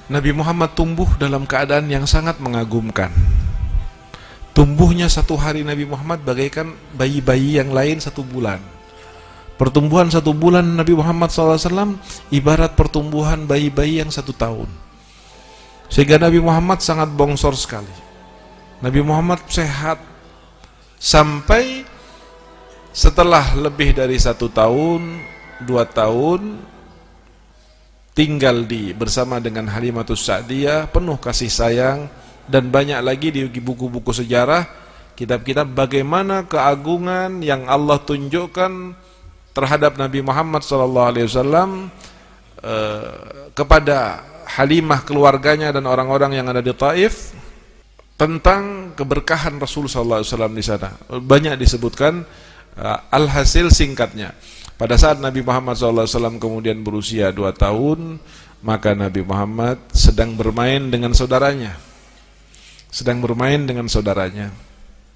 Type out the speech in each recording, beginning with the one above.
Nabi Muhammad tumbuh dalam keadaan yang sangat mengagumkan. Tumbuhnya satu hari Nabi Muhammad bagaikan bayi-bayi yang lain 1 bulan. Pertumbuhan 1 bulan Nabi Muhammad SAW ibarat pertumbuhan bayi-bayi yang 1 tahun. Sehingga Nabi Muhammad sangat bongsor sekali. Nabi Muhammad sehat sampai setelah lebih dari 1 tahun, 2 tahun tinggal bersama dengan Halimatus Sa'diyah, penuh kasih sayang. Dan banyak lagi di buku-buku sejarah, kitab-kitab bagaimana keagungan yang Allah tunjukkan terhadap Nabi Muhammad SAW kepada Halimah, keluarganya dan orang-orang yang ada di Taif, tentang keberkahan Rasul SAW di sana. Banyak disebutkan. Alhasil singkatnya, pada saat Nabi Muhammad SAW kemudian berusia 2 tahun, maka Nabi Muhammad sedang bermain dengan saudaranya.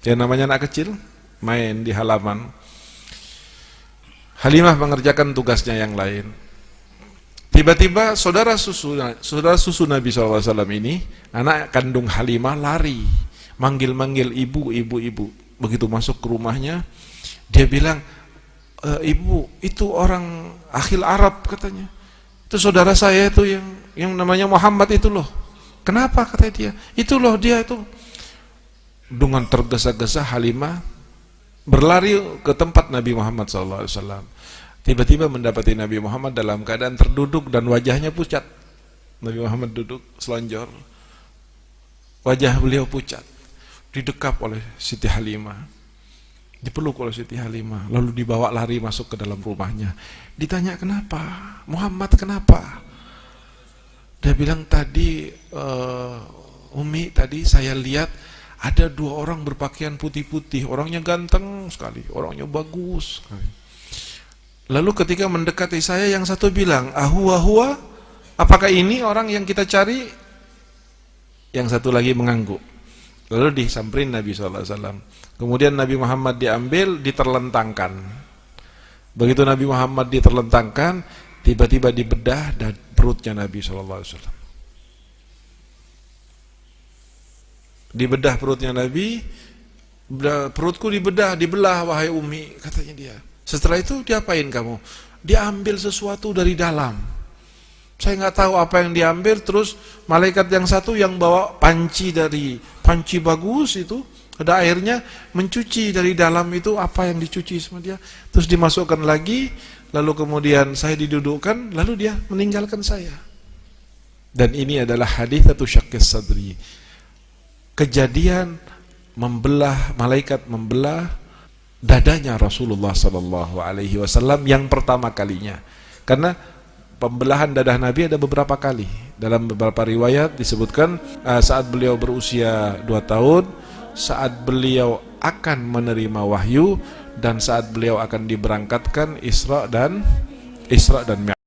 Yang namanya anak kecil, main di halaman. Halimah mengerjakan tugasnya yang lain. Tiba-tiba saudara susu Nabi SAW ini, anak kandung Halimah, lari, manggil-manggil ibu. Begitu masuk ke rumahnya, dia bilang, ibu, itu orang Akhil Arab katanya. Itu saudara saya itu yang namanya Muhammad itu loh. Kenapa kata dia? Itu loh dia itu. Dengan tergesa-gesa Halimah berlari ke tempat Nabi Muhammad SAW. Tiba-tiba mendapati Nabi Muhammad dalam keadaan terduduk dan wajahnya pucat. Nabi Muhammad duduk selonjor, wajah beliau pucat, didekap oleh Siti Halimah, dipeluk oleh Siti Halimah, lalu dibawa lari masuk ke dalam rumahnya. Ditanya, kenapa? Muhammad kenapa? Dia bilang, tadi Umi, tadi saya lihat ada 2 orang berpakaian putih-putih, orangnya ganteng sekali, orangnya bagus sekali. Lalu ketika mendekati saya, yang satu bilang, ahwa, apakah ini orang yang kita cari? Yang satu lagi mengangguk. Lalu disamperin Nabi SAW. Kemudian Nabi Muhammad diambil, diterlentangkan. Begitu Nabi Muhammad diterlentangkan, tiba-tiba dibedah dan perutnya Nabi SAW. Dibedah perutnya Nabi, perutku dibelah wahai Umi, katanya dia. Setelah itu diapain kamu? Diambil sesuatu dari dalam. Saya nggak tahu apa yang diambil. Terus malaikat yang satu yang bawa panci bagus itu, ada airnya, mencuci dari dalam itu apa yang dicuci sama dia. Terus dimasukkan lagi, lalu kemudian saya didudukkan, lalu dia meninggalkan saya. Dan ini adalah haditsatu syaqqis sadri. Kejadian malaikat membelah dadanya Rasulullah SAW yang pertama kalinya. Karena pembelahan dadah Nabi ada beberapa kali. Dalam beberapa riwayat disebutkan saat beliau berusia 2 tahun, saat beliau akan menerima wahyu, dan saat beliau akan diberangkatkan Isra dan Mi'raj.